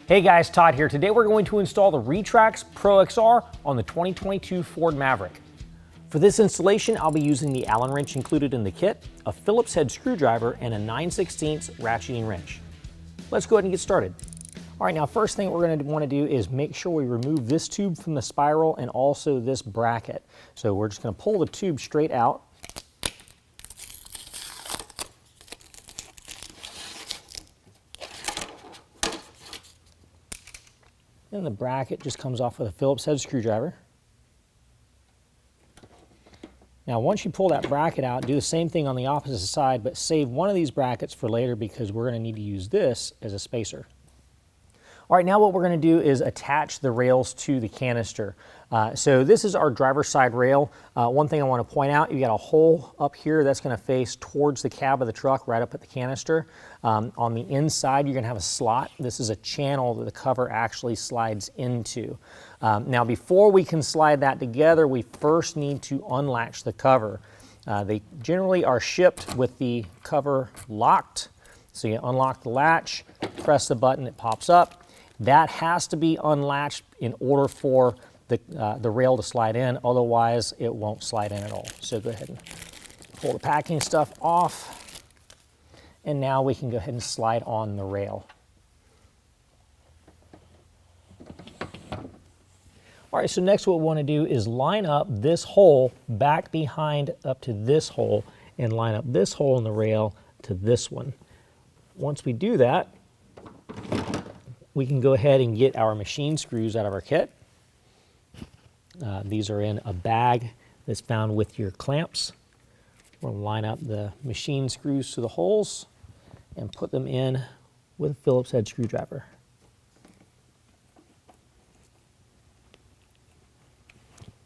Hey guys, Todd here. Today we're going to install the RetraxPRO XR on the 2022 Ford Maverick. For this installation, I'll be using the Allen wrench included in the kit, a Phillips head screwdriver, and a 9/16 ratcheting wrench. Let's go ahead and get started. All right, now first thing we're going to want to do is make sure we remove this tube from the spiral and also this bracket. So we're just going to pull the tube straight out. And the bracket just comes off with a Phillips head screwdriver. Now once you pull that bracket out, do the same thing on the opposite side, but save one of these brackets for later because we're going to need to use this as a spacer. All right, now what we're going to do is attach the rails to the canister. So this is our driver's side rail. One thing I want to point out, you got a hole up here that's going to face towards the cab of the truck right up at the canister. On the inside, you're going to have a slot. This is a channel that the cover actually slides into. Now before we can slide that together, we first need to unlatch the cover. They generally are shipped with the cover locked. So you unlock the latch, press the button, it pops up. That has to be unlatched in order for the rail to slide in, otherwise it won't slide in at all. So go ahead and pull the packing stuff off, and now we can go ahead and slide on the rail. All right, so next what we want to do is line up this hole back behind up to this hole and line up this hole in the rail to this one. Once we do that, we can go ahead and get our machine screws out of our kit. These are in a bag that's found with your clamps. We'll line up the machine screws to the holes and put them in with a Phillips head screwdriver.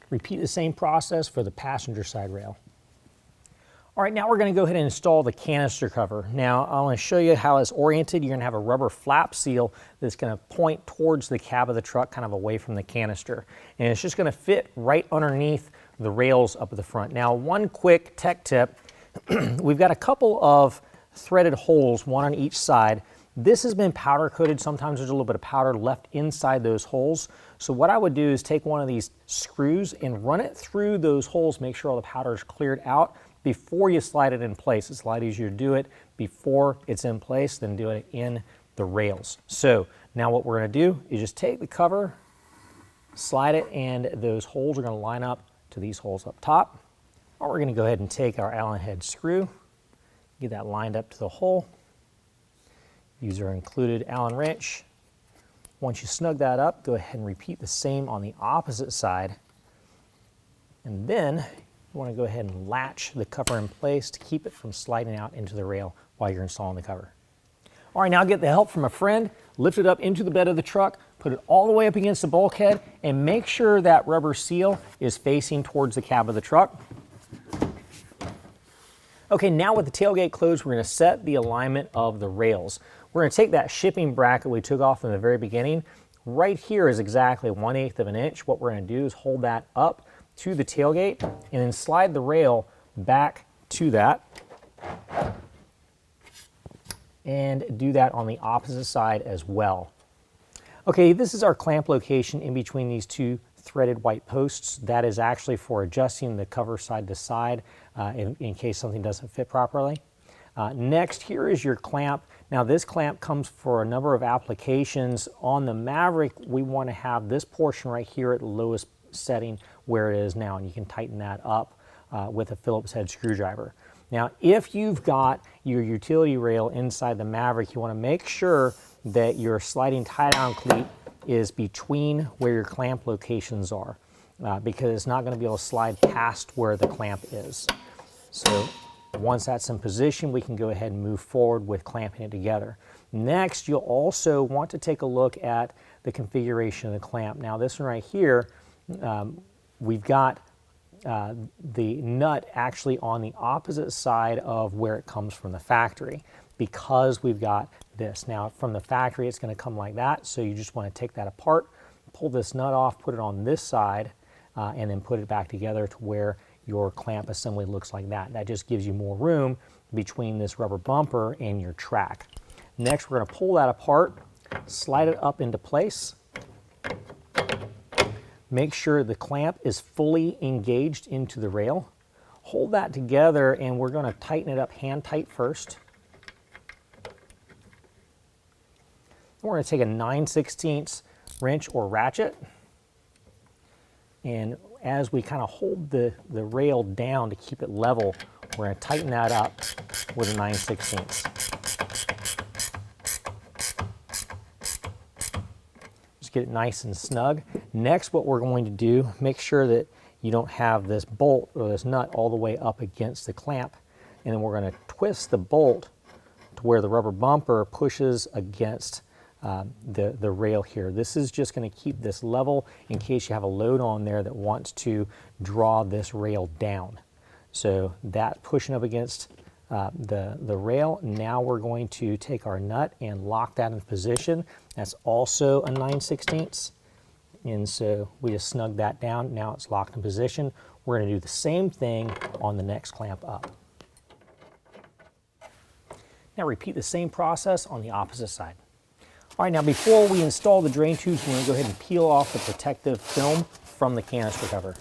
Repeat the same process for the passenger side rail. All right, now we're going to go ahead and install the canister cover. Now, I want to show you how it's oriented. You're going to have a rubber flap seal that's going to point towards the cab of the truck, kind of away from the canister. And it's just going to fit right underneath the rails up at the front. Now, one quick tech tip. We've got a couple of threaded holes, one on each side. This has been powder coated. Sometimes there's a little bit of powder left inside those holes. So what I would do is take one of these screws and run it through those holes, make sure all the powder is cleared out before you slide it in place. It's a lot easier to do it before it's in place than do it in the rails. So now what we're going to do is just take the cover, slide it, and those holes are going to line up to these holes up top. Or we're going to go ahead and take our Allen head screw, get that lined up to the hole. Use our included Allen wrench. Once you snug that up, go ahead and repeat the same on the opposite side. And then you want to go ahead and latch the cover in place to keep it from sliding out into the rail while you're installing the cover. All right, now get the help from a friend, lift it up into the bed of the truck, put it all the way up against the bulkhead, and make sure that rubber seal is facing towards the cab of the truck. Okay, now with the tailgate closed, we're going to set the alignment of the rails. We're going to take that shipping bracket we took off in the very beginning. Right here is exactly 1/8 of an inch. What we're going to do is hold that up to the tailgate and then slide the rail back to that, and do that on the opposite side as well. Okay, this is our clamp location in between these two threaded white posts. That is actually for adjusting the cover side to side in case something doesn't fit properly. Next, here is your clamp. Now this clamp comes for a number of applications. On the Maverick, we want to have this portion right here at the lowest setting where it is now, and you can tighten that up with a Phillips head screwdriver. Now, if you've got your utility rail inside the Maverick, you want to make sure that your sliding tie-down cleat is between where your clamp locations are, because it's not going to be able to slide past where the clamp is. So once that's in position, we can go ahead and move forward with clamping it together. Next, you'll also want to take a look at the configuration of the clamp. Now this one right here, we've got the nut actually on the opposite side of where it comes from the factory, because we've got this. Now from the factory it's going to come like that, so you just want to take that apart, pull this nut off, put it on this side, and then put it back together to where your clamp assembly looks like that. That just gives you more room between this rubber bumper and your track. Next, we're going to pull that apart, slide it up into place. Make sure the clamp is fully engaged into the rail. Hold that together, and we're going to tighten it up hand tight first. We're going to take a 9/16 wrench or ratchet, and as we kind of hold the rail down to keep it level, we're going to tighten that up with a 9/16. Just get it nice and snug. Next, what we're going to do, make sure that you don't have this bolt or this nut all the way up against the clamp, and then we're going to twist the bolt to where the rubber bumper pushes against the rail here. This is just going to keep this level in case you have a load on there that wants to draw this rail down. So that pushing up against the rail. Now we're going to take our nut and lock that in position. That's also a 9/16. And so we just snug that down. Now it's locked in position. We're going to do the same thing on the next clamp up. Now repeat the same process on the opposite side. All right, now before we install the drain tubes, we're going to go ahead and peel off the protective film from the canister cover.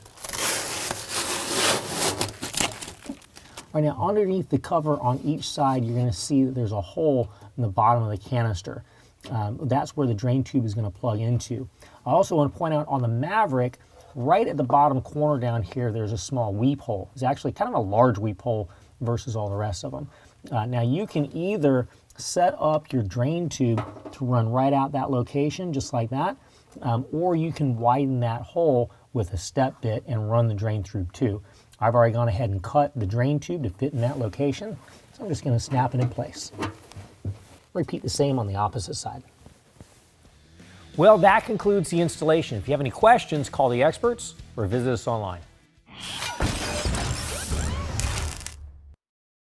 All right, now underneath the cover on each side, you're going to see that there's a hole in the bottom of the canister. That's where the drain tube is going to plug into. I also want to point out on the Maverick, right at the bottom corner down here, there's a small weep hole. It's actually kind of a large weep hole versus all the rest of them. Now you can either set up your drain tube to run right out that location, just like that, or you can widen that hole with a step bit and run the drain tube too. I've already gone ahead and cut the drain tube to fit in that location, so I'm just going to snap it in place. Repeat the same on the opposite side. Well, that concludes the installation. If you have any questions, call the experts or visit us online.